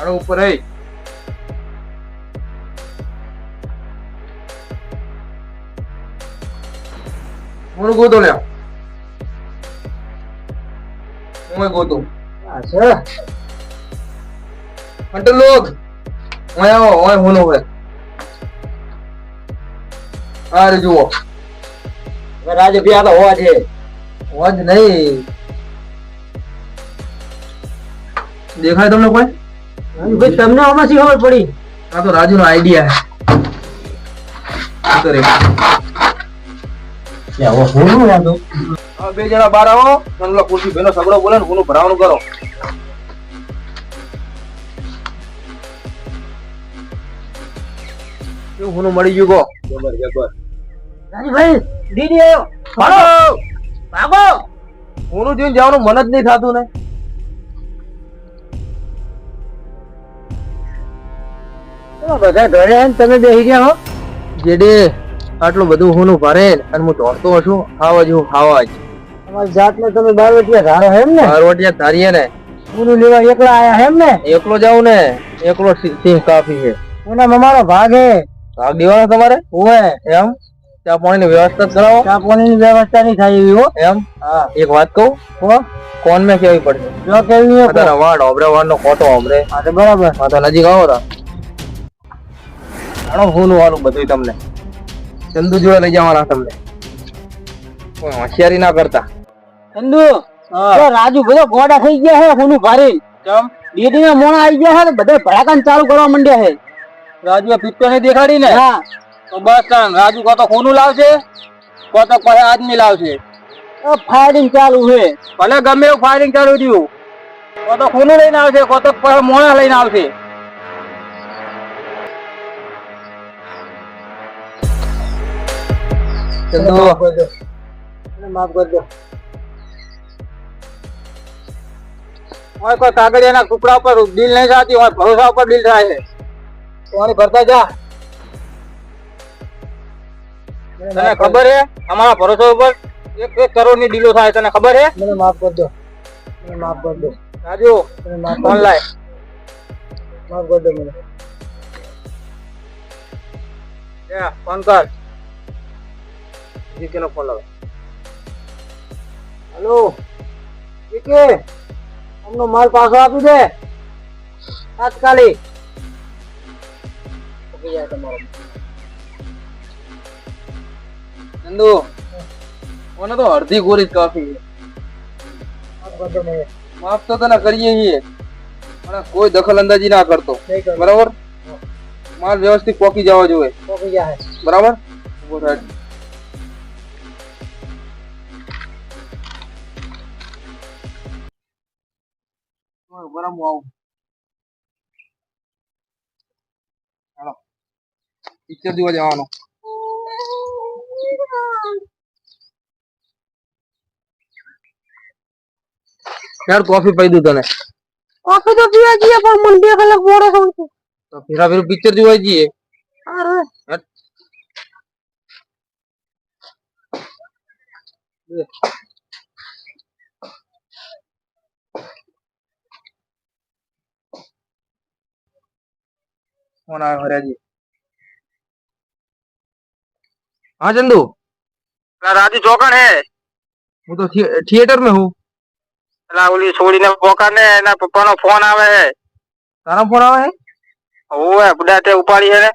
આડો ઉપર હે હું ગોતો લ્યા હું ગોતો अच्छा અંટલ લોગ ઓય આવો ઓય હોનો હે આ રે જુઓ राज भी आता हुआ है હોજ નહીં દેખાય તમને કોઈ भाई तमने आमा सी खबर पड़ी આ તો રાજુ નો આઈડિયા હે કરે क्या वो होनो या तो હવે બે જણા બહાર આવો અને કુર્સી બેનો સગડો બોલે ને કોનું ભરાવાનું કરો શું હોનું મળી ગયું કો જબર જબર राज भाई दीदी आयो भागो भागो હોનું જોઈને જવાનું મન જ નહીં થાતું ને બધા ઘરે આવીને તમે બેસી ગયા હો જેડે આટલું બધું હોનું ભરે અને હું દોડતો છું ખાવા જેવું ખાવા જ તમારી જાતને તમે બારવટિયા ધારો એમ ને બારવટિયા ધારીએ ને પૂરું લેવા એકલા આયા એમ ને એકલો જાઉં ને એકલો સિંહ કાફી છે એના અમારો ભાગ હે ભાગ દેવાનો તમારે ઓએ એમ ચા પાણીની વ્યવસ્થા કરાવો ચા પાણીની વ્યવસ્થા નહીં થાય એવી હો એમ હા એક વાત કહું હો કોણ મેં કેવી પડશે જો કેવી હે તારા વાડ ઓબરે વાડ નો ખોટો ઓબરે હા તો બરાબર હા તો નજીક આવો તા આનો હોનું વાળું બધું તમને ચંદુ જોડે લઈ જવાના તમને કોઈ હોશિયારી ના કરતા ચંદુ તો રાજુ બધો ગોડા થઈ ગયા હે હોનું ભારી કેમ દીદીના મોણા આવી ગયા હે ને બધા ભડાકાન ચાલુ કરવા માંડ્યા હે રાજુ પિક્ચર ને દેખાડી ને હા તો બસ રાજુ કો તો હોનું લાવશે કો તો કોઈ આદમી લાવશે ફાયરિંગ ચાલુ હે ભલે ગમે એવું ફાયરિંગ ચાલુ થયું કો તો હોનું લઈને આવશે કો તો કોઈ મોણા લઈને આવશે ચંદુ માફ કર દો ઓય કોઈ કાગળિયાના ટુકડા ઉપર દિલ નહીં જાતી હોય ભરોસા ઉપર દિલ થાય છે તમારી ભરતા જા તને ખબર હે અમારા ભરોસા ઉપર 1 કરોડ ની ડીલો થાય તને ખબર હે મને માફ કર દો મને માફ કર દો રાજુ મને માફ ફોન લાય માફ કર દો મને ફોન કર જીકે નો ફોન લાવ હેલો જીકે અમનો માલ પાછો આપી દે તાત્કાલિક તમારો ચંદુ મને તો અડધી ગોરી જ કાફી છે માફ કર દો મને માફ તો તને કરીએ છીએ પણ કોઈ દખલ અંદાજી ના કરતો નહીં કર બરાબર માલ વ્યવસ્થિત પોકી જવા જોઈએ પોકી ગયા હે બરાબર ઉભો રાખ બરાબર આવું હાલો પિક્ચર જોવા જવાનું યાર કોફી પી દઉં તને કોફી તો પીવા જઈએ પણ મને 2 કલાક મોડો થયું છે તો ફેરા ફેરું પિક્ચર જોવા જઈએ અરે फोन आया हरिया जी हाँ चंदू राजू चौकन है હું તો थिएटर में हूँ એટલે ઓલી છોડીને પોકા ને એના પપ્પાનો ફોન આવે છે તારા ફોન આવે ઓએ બુડાતે ઉપાડી છે ને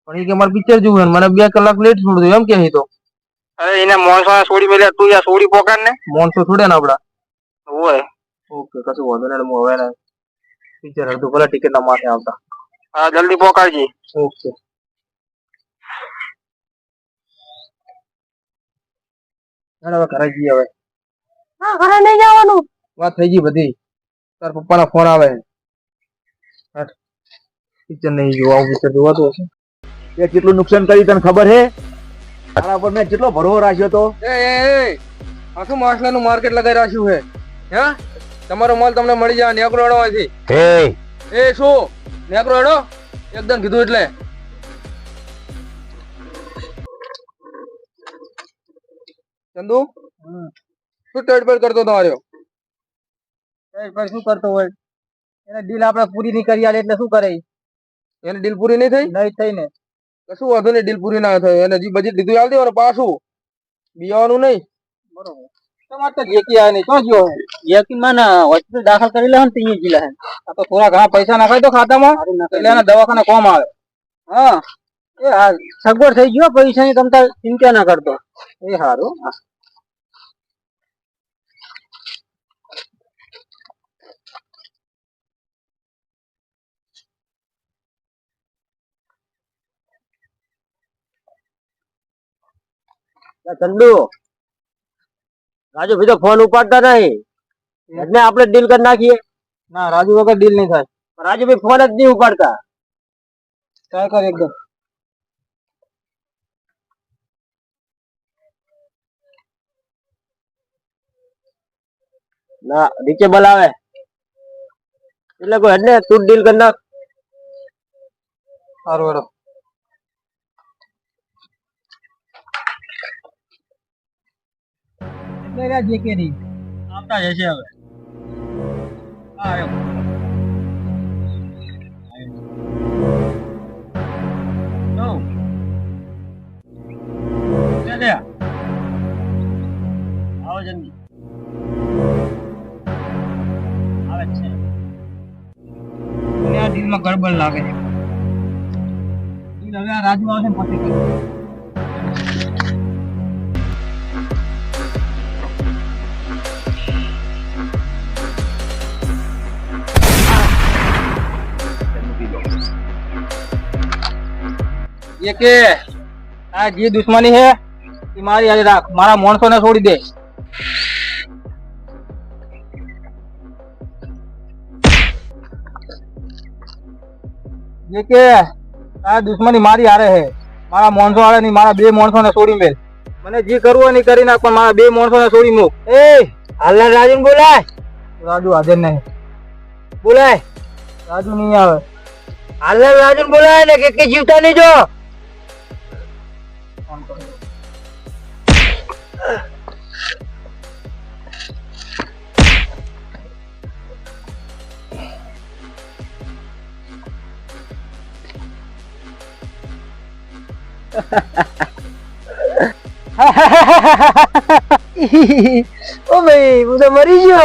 પણ એ કે મારે પિક્ચર જોવું છે મને 2 કલાક લેટ છોડ દો એમ કે તો અરે એને મોણસો છોડી મેલે તું યા છોડી પોકા ને મોનસો છોડે ને આપડા ઓએ ઓકે કશું વાંધો નહીં હું હવે ને પિક્ચર અડધું ભલે ટિકિટ ના માથે આવતા હા જલ્દી પોકાડજી ઓકે હવે ઘરે જઈએ હવે હા ઘરે નહીં જવાનું વાત થઈ ગઈ બધી તાર પપ્પાનો ફોન આવે પિક્ચર નહીં જોવા પિક્ચર જોવાતું હશે એ કેટલું નુકસાન કર્યું તને ખબર છે તારા પર મેં કેટલો ભરોસો રાખ્યો તો એ આખું માછલાનું માર્કેટ લગાવી રાખ્યું છે હે તમારો માલ તમને મળી જાય નેકરો એડો અહીંથી એ શું નેકરો એડો એકદમ કીધું એટલે ચંદુ શું ટેડ પેડ કરતો તમારો શું કરતો હોય એને ડીલ આપણે પૂરી નહીં કરી આલે એટલે શું કરે ઈ? એને ડીલ પૂરી નહીં થઈ નહીં થઈ ને કશું વાંધો નહીં ડીલ પૂરી ના થાય એને જે બજેટ લીધું આલ દેવાનું પાછું બીવાનું નહીં બરોબર તમારે તો જેકી આવે નહીં તો જો જેકી માં હોસ્પિટલ દાખલ કરી લે ને તીએ જીલા હે આ તો થોડા ઘણા પૈસા નાખાય તો ખાતામાં એટલે એના દવાખાને કોમ આવે હા એ હા સગવડ થઈ ગયો પૈસાની તમતા ચિંતા ના કરતો એ સારું ચંદુ રાજુ ભાઈ તો ફોન ઉપાડતા નહીં એટલે આપણે ડીલ કરી નાખીએ ના રાજુ વગર ડીલ નહીં થાય રાજુ ભાઈ ફોન જ નહીં ઉપાડતા ટ્રાય કર એકદમ ના રીચેબલ આવે એટલે કોઈ એટલે તું ડીલ કરી નાખ સારું હેડો આવતા જશે હવે આવો જલ્દી આવે છે આ ડીલમાં ગડબડ લાગે છે ડીલ હવે આ રાજુ આવશે ને પછી કરીએ. ये के आ जी दुश्मनी है कि मारी आले राख मारा माणसो ने छोड़ी दे ये के आ दुश्मनी मारी आ रहे है मारा माणसो आले नहीं मारा बे माणसो ने छोड़ी मेल मने जी करवो नहीं करी नाख पण मारा बे माणसो ने छोड़ी मूक ए हालना राजू ने बोलाय राजू हाजर नहीं बोलाय राजू नहीं आवे हालना राजू ने बोलाय ने के जीवता नहीं जो ओ भाई मुझे मरी जो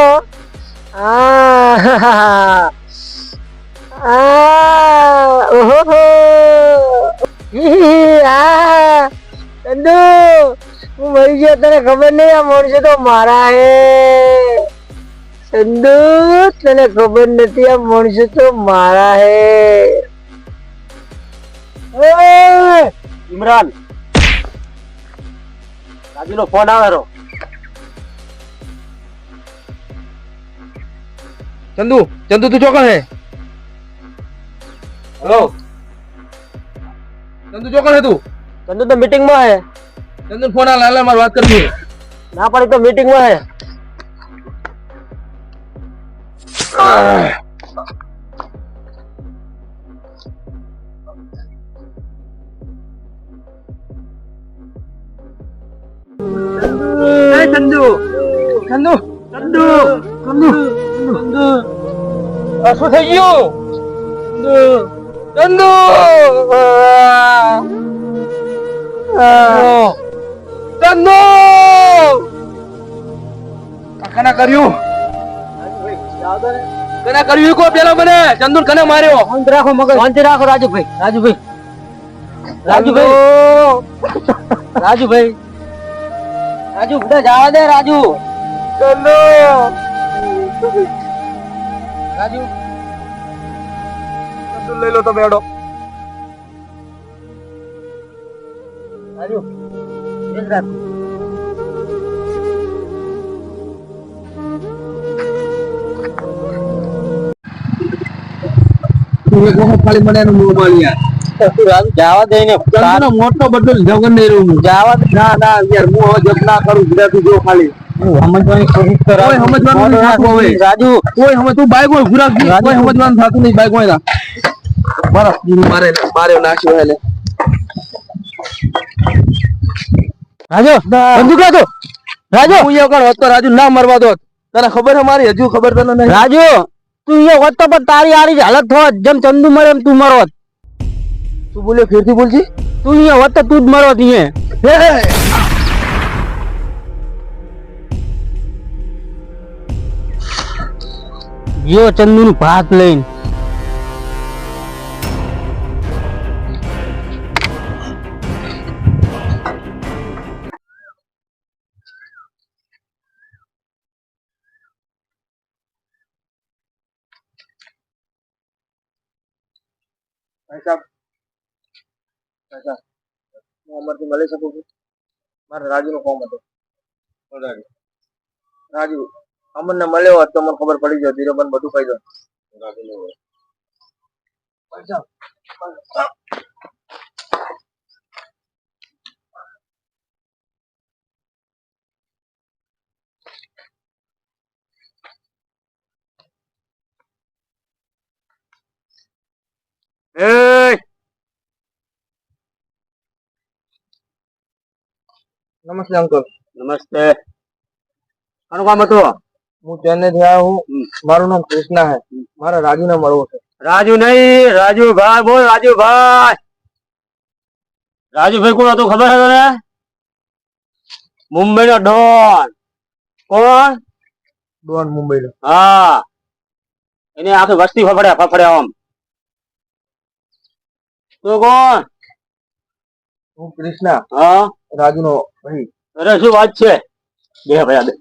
ओहो चंदू હું મરી ગયો તને ખબર નહીં આ માણસો તો મારા હે ચંદુ તને ખબર નથી આ માણસો તો મારા હે ઇમરાન રાજુ નો ફોન આવે રો ચંદુ ચંદુ તું ચોકણ હે હેલો ચંદુ ચોકણ હે તું ચંદુ તો મીટિંગ માં હે ચંદુ ફોન આ લાલા માર વાત કરવી છે ના પડી તો મીટિંગ માં હે ચંદુ ચંદુ ચંદુ ચંદુ ચંદુ શું થઈ ગયું ચંદુ ચંદુ કના કર્યું કના કર્યું કો પેલો મને ચંદુ કને માર્યો શાંતિ રાખો મગજ શાંતિ રાખો રાજુભાઈ રાજુભાઈ રાજુભાઈ રાજુ બધા જવા દે રાજુ ચંદુ રાજુ ચંદુ લઈ લો તો બેડો રાજુ એક રાત ખાલી મને એનું મોં માર્યા જવા દે ને ચંદુનો મોટો બધો જગન નહીં રહું જવા દે ના ના યાર હું હવે જપ ના કરું ગુજરાતી જો ખાલી સમજવાની કોશિશ કર કોઈ સમજવાનું નથી થતું હવે રાજુ કોઈ સમજ તું બાઈક હોય ગુરાક કોઈ સમજવાનું થતું નહીં બાઈક હોય બરફ મારે મારે નાખ્યો હે લે રાજુ બંદૂક લાતો રાજુ હું યો કર હોત તો રાજુ ના મરવા દોત તને ખબર હે મારી હજુ ખબર તને નહીં રાજુ તું અહીંયા હોત તો પણ તારી આરી જ હાલત થોત જેમ ચંદુ મરે એમ તું મરોત. તું બોલ્યો ફેરથી બોલજી. તું અહીંયા હોત તો તું જ મરોત અહીંયા. ગયો ચંદુ નું ભાત લઈને. ભાઈ સાહેબ, હું અમારથી મળી શકું છું? મારે રાજુનો ફોન હતો. રાજુ અમને મળ્યો હોત તો મને ખબર પડી જાય. ધીરોબન બધું કહી દો. ભાઈ સાહેબ, નમસ્તે અંકલ. નમસ્તે. આનું કામ હતું? હું ચેન્નઈ થી આવ્યો હું. મારું નામ કૃષ્ણા હે. મારે રાજુને મળવો છે. રાજુ નહીં, રાજુભાઈ બોલ. રાજુભાઈ. રાજુભાઈ કોણ હતું ખબર છે તને? મુંબઈ નો ડોન. કોણ? ડોન મુંબઈ નો. હા, એને આખી વસ્તી ફફડ્યા આમ. તું કોણ? હું કૃષ્ણા, હા, રાજુનો ભાઈ. અરે શું વાત છે? બે ભાઈ બે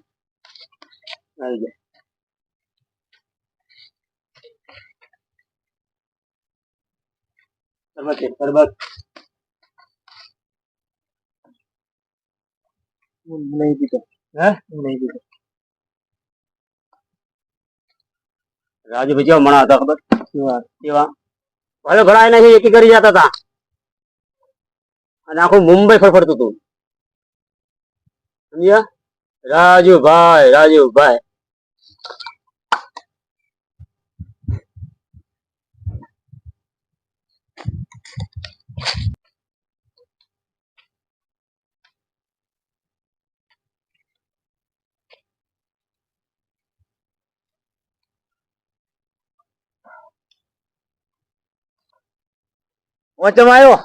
આવી જાય. સરબત હું નહીં પીતો. હે? હું નહીં પીતો. રાજુભાઈ કેવા મણા હતા ખબર? કેવા? કેવા? ભલે ઘણા એના એકી કરી જતા હતા અને આખું મુંબઈ ફરફરતું હતું. સમજ્યા? રાજુભાઈ, રાજુભાઈ. વચમ આવ્યો.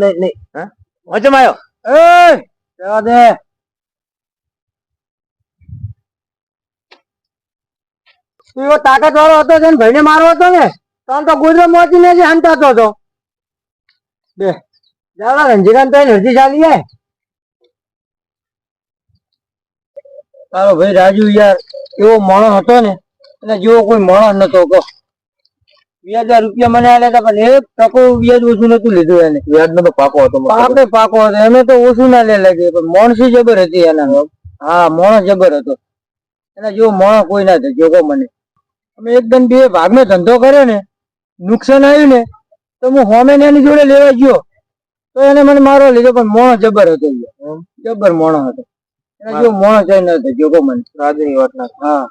નહીં નહીં. હા, વચમ આવ્યો. જવા દે. તું એવો તાકાત વાળો હતો ને ભાઈ ને મારવો હતો ને તો ગુજરો મોચીને જ હંતાતો હતો. બે જાડા રંજીકાન તો હજી ચાલી જાય. તારો ભાઈ રાજુ યાર એવો માણસ હતો ને અને જેવો કોઈ માણસ નતો. કહો 2000 રૂપિયા મને આલ્યા હતા પણ એક ટકો વ્યાજ ઓછું નતું લીધું એને. વ્યાજ નો તો પાકો હતો. પાકે પાકો હતો. એમે તો ઓછું ના લે લાગે પણ માણસી જબર હતી એના. હા, માણસ જબર હતો. એના જેવો માણસ કોઈ ના થયો. કહો મને. અમે એકદમ બે ભાગનો ધંધો કર્યો ને, નુકસાન આવ્યું ને તો હું હોમે એની જોડે લેવા ગયો તો એને મને મારવા લીધો પણ માણસ જબર હતો. જબર માણસ હતો. એના જેવો માણસ કઈ ના થયો. કહો મને. રાજુની વાત ના. હા,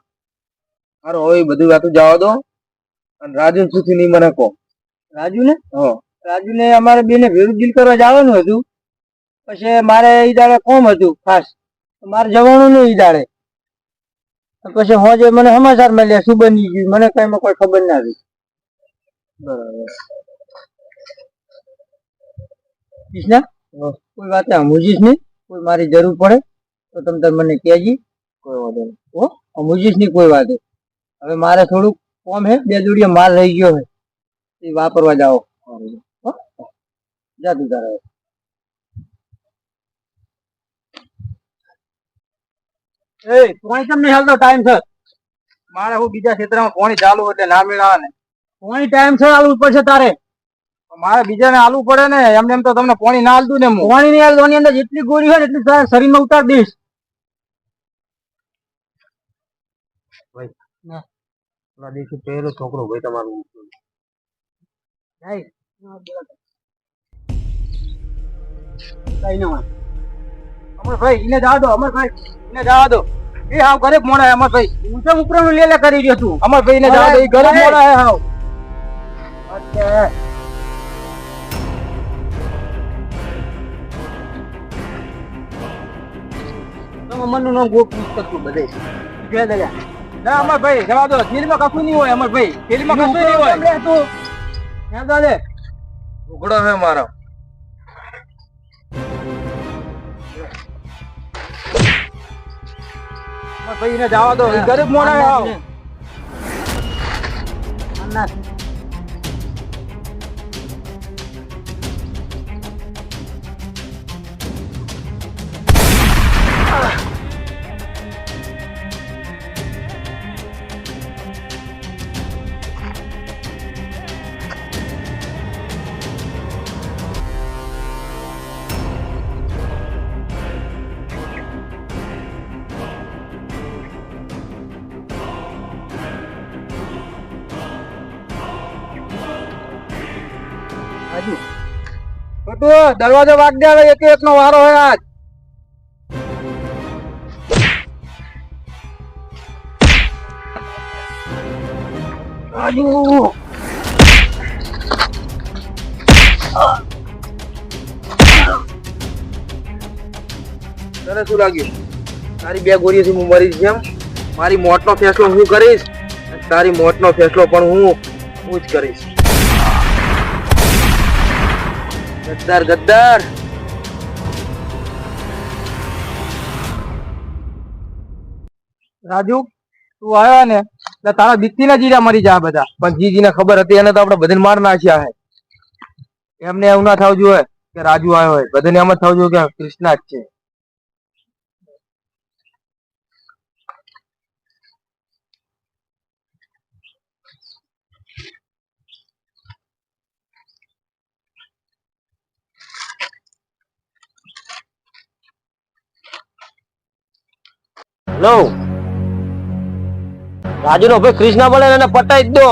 સારું, હવે બધી વાતો જવા દો. અને રાજુ સુધી નહીં મને કહો. રાજુ ને? હા, રાજુ ને અમારે બેને ભેરું ડીલ કરવા જવાનું હતું. પછી મારે ઈ દાડે કોમ હતું ખાસ, મારે જવાનું નહીં ઈ દાડે. પછી હોજે મને સમાચાર મળ્યા શું બની ગયું. મને કઈ કોઈ ખબર ના હતી. બરાબર. કૃષ્ણા, કોઈ વાત સમજીશ નહીં. કોઈ મારી જરૂર પડે તો તમે તાર મને કહેજી. કોઈ વાંધો નહીં. હો, સમજીશ નહીં કોઈ વાત. હવે મારે થોડુંક કોમ હે. 2 જોડિયા માલ રહી ગયો હે, એ વાપરવા જાઓ. જા તું તારે. પાણી કેમ નહીં હાલતો ટાઈમ છે? મારે હું બીજા ક્ષેત્રમાં પાણી ચાલુ એટલે ના મેળાવે ને. પાણી ટાઈમ છે હાલવું પડશે તારે. મારે બીજાને આલવું પડે ને. એમને એમ તો તમને પાણી ના આલતું ને. હું પાણી ની હાલવાની અંદર જેટલી ગોળી હોય એટલી તારા શરીરમાં ઉતાર દઈશ. દેખી પહેલો છોકરો ભાઈ તમારું. અમરભાઈ એને જવા દો. અમરભાઈ એને જવા દો. એ હાવ ગરીબ મોડા હે અમરભાઈ. ઊંચા ઉપરનું લે કરી રહ્યો તું. અમરભાઈ ને જવા દો. એ ગરીબ મોડા હે હાવ. મનનું નામ ગોપ પુસ્તક બધે જોયા દાદા. ના અમરભાઈ જવા દો, જેલમાં કશું નહીં હોય અમરભાઈ, જેલમાં કશું નહીં હોય. કેમ રે તું? ક્યાં ચાલે? ઝઘડો હે મારો. અમરભાઈ એને જવા દો, એ ગરીબ મોણા આવ. છોટુ, દરવાજો વાગ દે, હવે એક એક નો વારો હોય આજ. રાજુ તને શું લાગ્યું તારી બે ગોળીઓથી હું મરીશ જેમ? મારી મોતનો ફેસલો હું કરીશ અને તારી મોતનો ફેસલો પણ હું જ કરીશ. ગદ્દાર ગદ્દાર. રાજુ તું આવ્યો ને એટલે તારા દીકરી ના જીરા મરી જાય બધા. પણ જીજીને ખબર હતી એને તો આપણે બધાને માર નાખ્યા હે. એમને એવું ના થવું જોઈએ કે રાજુ આવ્યો હોય, બધાને એમ જ થવું જોઈએ કે કૃષ્ણા જ છે. હેલો, રાજુ નો ભાઈ કૃષ્ણા બોલે એને પટાઈ જ દો.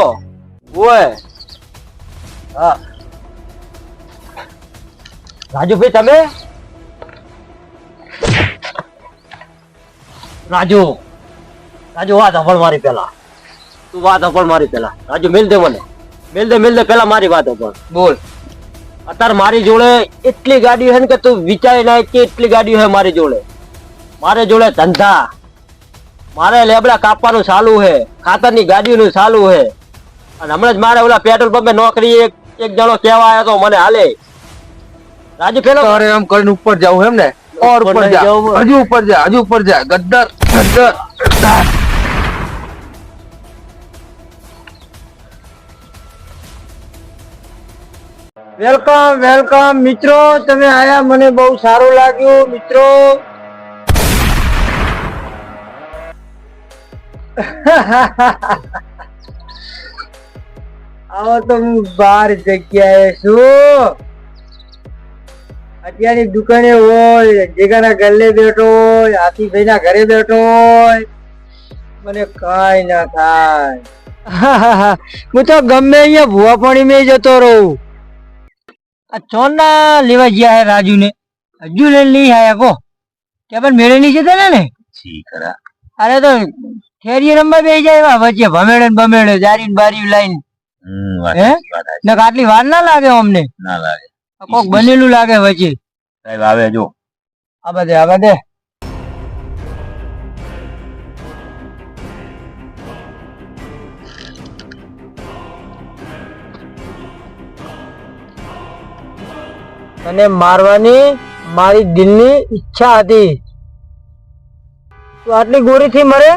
ઓય હા રાજુ ભાઈ તમે? રાજુ રાજુ વાત હફળ મારી પેલા, તું વાત હફળ મારી પેલા. રાજુ મિલ દે મને, મિલ દે પેલા મારી વાત હફળ. બોલ. અત્યારે મારી જોડે એટલી ગાડીઓ છે ને કે તું વિચારી ના કે એટલી ગાડીઓ છે મારી જોડે. મારે જોડે ધંધા, મારે લેબડા કાપવાનું ચાલુ છે, ખાતરની ગાડીઓનું ચાલુ છે. અને હમણાં જ મારે ઓલા પેટ્રોલ પંપે નોકરી એક જણો કહેવા આવ્યો તો મને હાલે. રાજુ પેલો તારે એમ કરીને ઉપર જાવ એમ ને? ઓર ઉપર જા, હજુ ઉપર જા, હજુ ઉપર જા. ગદ્દાર ગદ્દાર ગદ્દાર. વેલકમ વેલકમ મિત્રો, તમે આયા મને બહુ સારું લાગ્યું મિત્રો. આવો તો હું બાર જગ્યાએ છું. અત્યારની દુકાને હોય, જેગાના ગલ્લે બેઠો હોય, હાથીભાઈ ના ઘરે બેઠો હોય, મને કઈ ના થાય. હું તો ગમે અહીંયા ભૂવા પાણી માં જતો રહું. આ ચોન ના લેવા ગયા હે રાજુ ને, હજુ લઈને નહીં આયા કો કે પણ મેળે નહીં જતા ને. અરે તો ફેરી રમવા બે જાય વચ્ચે ભમેડે ને બમેડે જારી બારી લાઈન. હે ને આટલી વાર ના લાગે અમને? ના લાગે, કોક બનેલું લાગે વચ્ચે. સાહેબ આવે જો આ બધે તને મારવાની મારી દિલની ઈચ્છા હતી. તું આટલી ગોરીથી મરે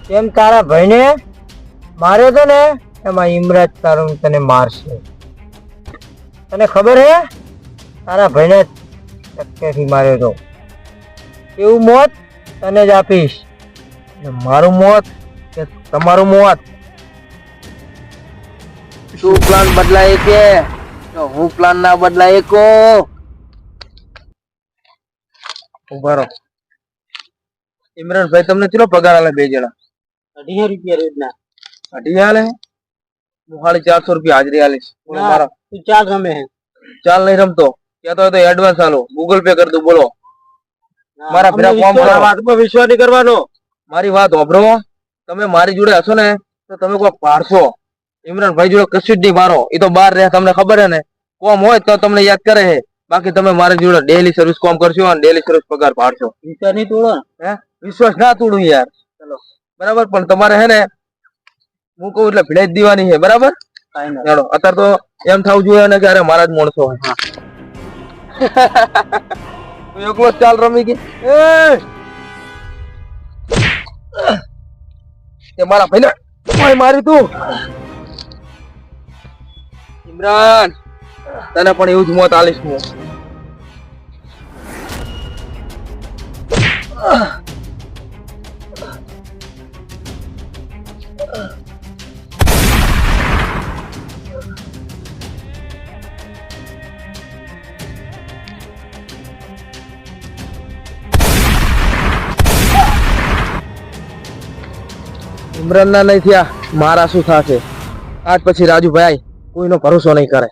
કેમ? તારા ભાઈને માર્યો તો ને એમાં ઇમરાજ તારું તને મારશે. તને ખબર હે? તારા ભાઈને ચક્કેથી માર્યો તો. એવું મોત તને જ આપીશ. મારું મોત કે તમારું મોત? શું પ્લાન બદલાય કે તો હું પ્લાન ના બદલાય કો? ઉભા રહો. ઇમરાનભાઈ તમને કેટલો પગાર આલે? બે જણા 2,500 રૂપિયા રોજના. 2,500 આલે? હું ખાલી 400 રૂપિયા હાજરી આલીશ. મારા તું ચાલ રમે હે? ચાલ નહીં રમતો. કહેતો હોય તો એડવાન્સ આલો, ગૂગલ પે કરી દઉં. બોલો. મારા ભેરા ફોર્મ ભરો. વાતમાં વિશ્વાસ નહીં કરવાનો. મારી વાત સાંભળો. તમે મારી જોડે હશો ને તો તમે કોઈ પાડશો. ઇમરાનભાઈ જોડે કશું જ નહીં મારો. એ તો બહાર રહે, તમને ખબર હે ને. કોમ હોય તો તમને યાદ કરે છે. બાકી તમે મારી જોડે ડેલી સર્વિસ કોમ કરશો અને ડેલી સર્વિસ પગાર પાડશો. વિચાર નહીં તોડો. હે વિશ્વાસ ના તોડું યાર. ચલો બરાબર, પણ તમારે હે ને હું કહું એટલે ભીડાઈ જ દેવાની છે, બરાબર? ચાલો અત્યારે તો એમ થવું જોઈએ ને કે અરે મારા જ માણસો હોય. તું એકલો જ ચાલ રમી ગઈ. તે મારા ભાઈને ઓય મારી તું. ઇમરાન, તને પણ એવું જ મોત આલીશ હું. ઇમરાન ના નહીં થયા, મારા શું થશે? આજ પછી રાજુભાઈ કોઈનો ભરોસો નહીં કરે.